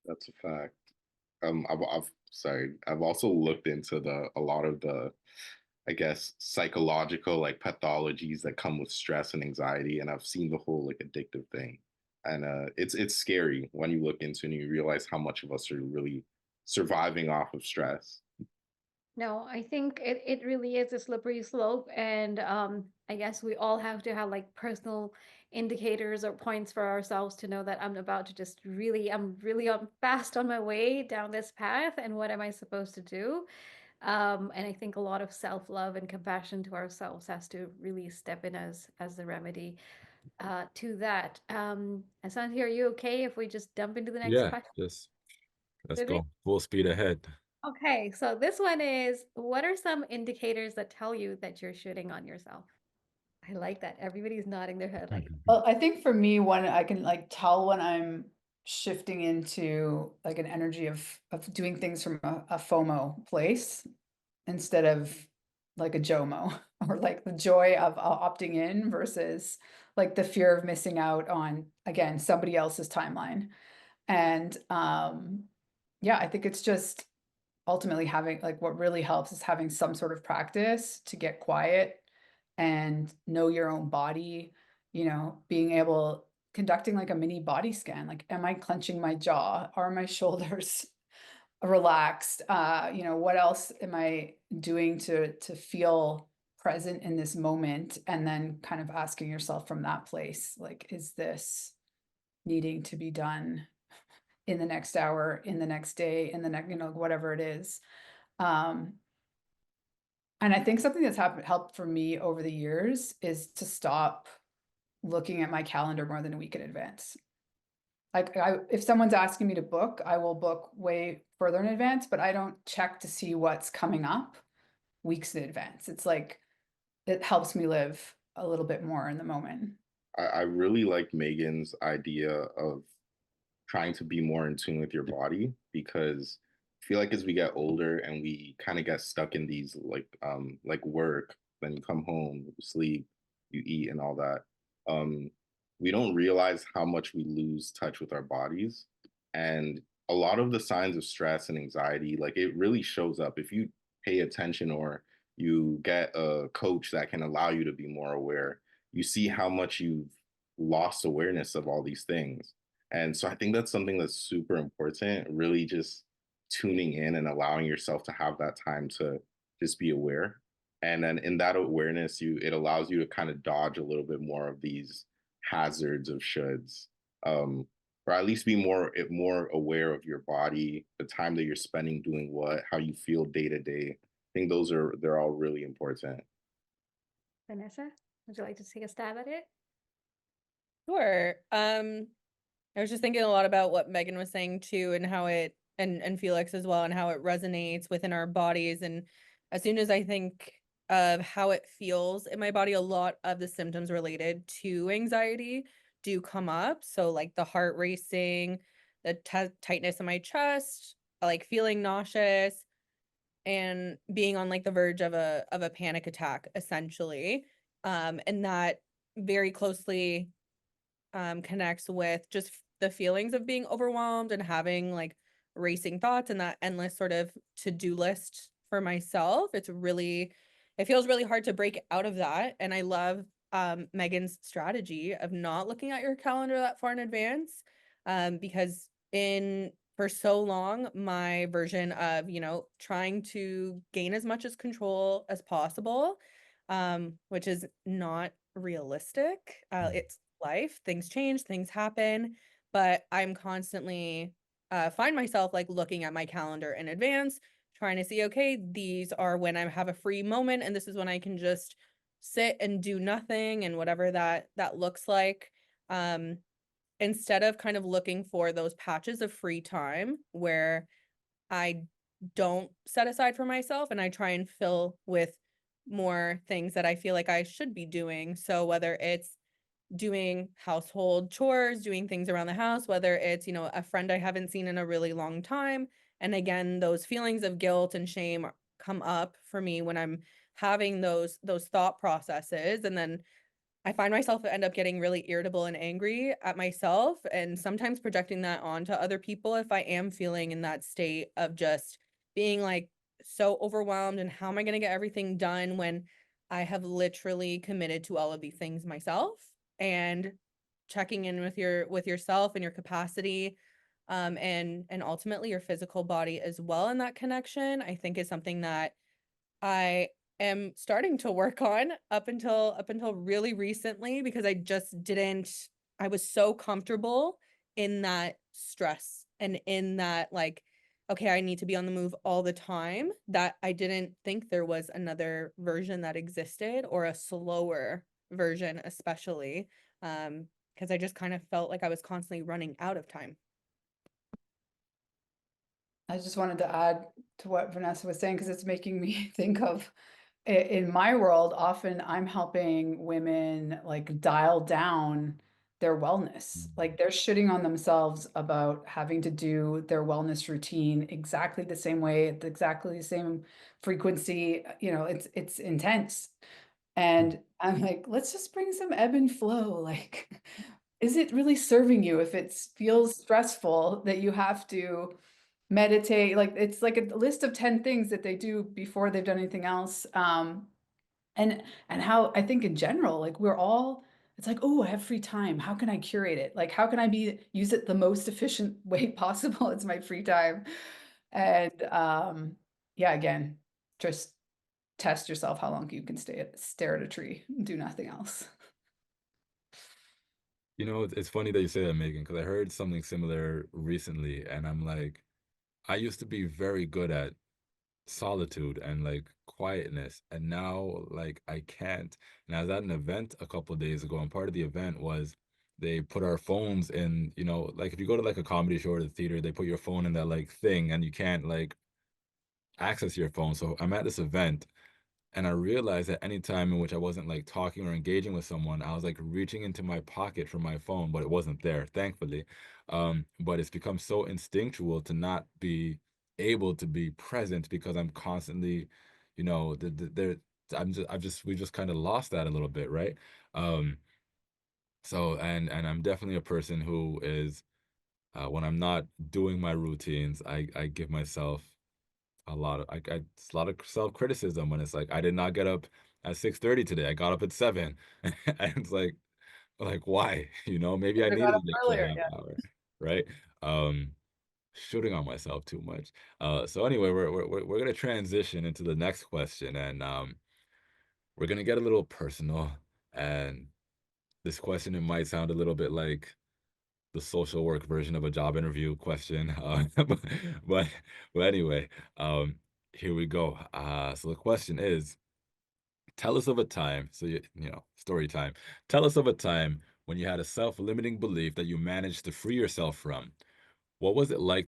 That's a fact. I've also looked into a lot of the, I guess, psychological like pathologies that come with stress and anxiety, and I've seen the whole like addictive thing, and it's scary when you look into and you realize how much of us are really surviving off of stress. No, I think it really is a slippery slope. And I guess we all have to have like personal indicators or points for ourselves to know that I'm about to just I'm really on fast on my way down this path. And what am I supposed to do? And I think a lot of self-love and compassion to ourselves has to really step in as the remedy to that. Asante, are you okay if we just jump into the next Yeah, question? just let's go full speed ahead. Okay, so this one is, what are some indicators that tell you that you're shooting on yourself? I like that. Everybody's nodding their head like, Well, I think for me, one I can like tell when I'm shifting into like an energy of doing things from a FOMO place instead of like a JOMO or like the joy of opting in versus like the fear of missing out on again somebody else's timeline. And yeah, I think it's just ultimately having like what really helps is having some sort of practice to get quiet and know your own body, being able conducting like a mini body scan, like am I clenching my jaw, are my shoulders relaxed, what else am I doing to feel present in this moment, and then kind of asking yourself from that place, like is this needing to be done in the next hour, in the next day, in the next, whatever it is. Um, and I think something that's helped for me over the years is to stop looking at my calendar more than a week in advance. Like if someone's asking me to book, I will book way further in advance, but I don't check to see what's coming up weeks in advance. It's like it helps me live a little bit more in the moment. I really like Megan's idea of trying to be more in tune with your body because I feel like as we get older and we kind of get stuck in these like work, then you come home, you sleep, you eat and all that. Um we don't realize how much we lose touch with our bodies. And a lot of the signs of stress and anxiety, like it really shows up if you pay attention or you get a coach that can allow you to be more aware. You see how much you've lost awareness of all these things. And so I think that's something that's super important, really just tuning in and allowing yourself to have that time to just be aware. And then in that awareness, it allows you to kind of dodge a little bit more of these hazards of shoulds. Or at least be more aware of your body, the time that you're spending doing what, how you feel day to day. I think they're all really important. Vanessa, would you like to take a stab at it? Sure. I was just thinking a lot about what Megan was saying too, and how it and Felix as well, and how it resonates within our bodies. And as soon as I think of how it feels in my body, a lot of the symptoms related to anxiety do come up. So like the heart racing, the tightness in my chest, like feeling nauseous, and being on like the verge of a panic attack, essentially. And that very closely connects with just the feelings of being overwhelmed and having like racing thoughts and that endless sort of to-do list for myself. It feels really hard to break out of that. And I love Megan's strategy of not looking at your calendar that far in advance. Because in for so long, my version of, trying to gain as much as control as possible, which is not realistic. It's life, things change, things happen, but I'm constantly find myself like looking at my calendar in advance, trying to see, okay, these are when I have a free moment, and this is when I can just sit and do nothing, and whatever that looks like. Um, Instead of kind of looking for those patches of free time where I don't set aside for myself, and I try and fill with more things that I feel like I should be doing. So whether it's doing household chores, doing things around the house, whether it's, a friend I haven't seen in a really long time. And again, those feelings of guilt and shame come up for me when I'm having those thought processes. And then I find myself end up getting really irritable and angry at myself, and sometimes projecting that onto other people if I am feeling in that state of just being like so overwhelmed and how am I going to get everything done when I have literally committed to all of these things myself. And checking in with yourself and your capacity, and ultimately your physical body as well in that connection, I think is something that I am starting to work on up until really recently, because I was so comfortable in that stress and in that, like, okay, I need to be on the move all the time, that I didn't think there was another version that existed, or a slower version especially, because I just kind of felt like I was constantly running out of time. I just wanted to add to what Vanessa was saying, because it's making me think of in my world, often I'm helping women like dial down their wellness. Like they're shitting on themselves about having to do their wellness routine exactly the same way, at exactly the same frequency. You know, it's intense. And I'm like, let's just bring some ebb and flow. Like, is it really serving you if it feels stressful that you have to meditate? Like, it's like a list of 10 things that they do before they've done anything else. And how I think in general, like we're all, it's like, oh, I have free time. How can I curate it? Like, how can I use it the most efficient way possible? It's my free time. And yeah, again, just test yourself how long you can stare at a tree and do nothing else. You know, it's funny that you say that, Megan, because I heard something similar recently, and I'm like, I used to be very good at solitude and like quietness, and now like I can't. And I was at an event a couple of days ago, and part of the event was they put our phones in, you know, like if you go to like a comedy show or the theater, they put your phone in that like thing, and you can't like access your phone. So I'm at this event, and I realized that any time in which I wasn't like talking or engaging with someone, I was like reaching into my pocket for my phone, but it wasn't there, thankfully. But it's become so instinctual to not be able to be present, because I'm constantly, you know, there. We just kind of lost that a little bit, right? Um, so and I'm definitely a person who is, when I'm not doing my routines, I give myself it's a lot of self-criticism when it's like, I did not get up at 6:30 today. I got up at 7. And it's like why? You know, maybe I I got needed up an extra earlier. half Yeah. hour, right? Um, Shooting on myself too much. So anyway, we're gonna transition into the next question, and we're gonna get a little personal. And this question, it might sound a little bit like the social work version of a job interview question. But but anyway, um, here we go. So the question is, tell us of a time. So you know, story time. Tell us of a time when you had a self-limiting belief that you managed to free yourself from. What was it like